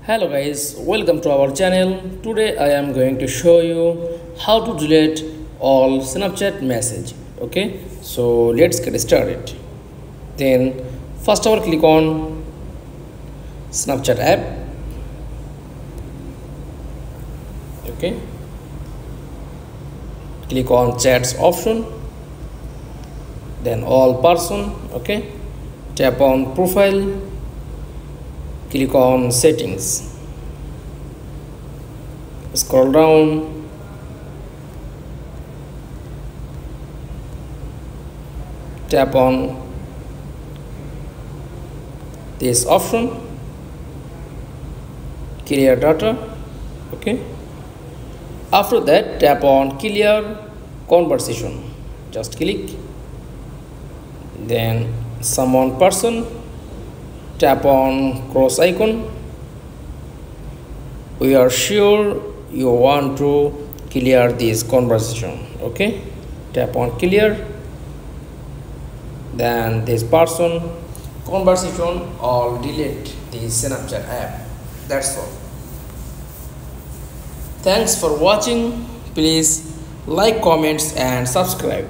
Hello guys, welcome to our channel. Today I am going to show you how to delete all Snapchat message. Okay, so let's get started. Then first of all click on Snapchat app. Okay, click on chats option, then all person. Okay, tap on profile, click on settings, scroll down, tap on this option, clear data. Okay, after that tap on clear conversation, just click, then someone person, tap on cross icon. We are sure you want to clear this conversation. Okay, tap on clear, then this person conversation or delete the Snapchat app. That's all. Thanks for watching. Please like, comments and subscribe.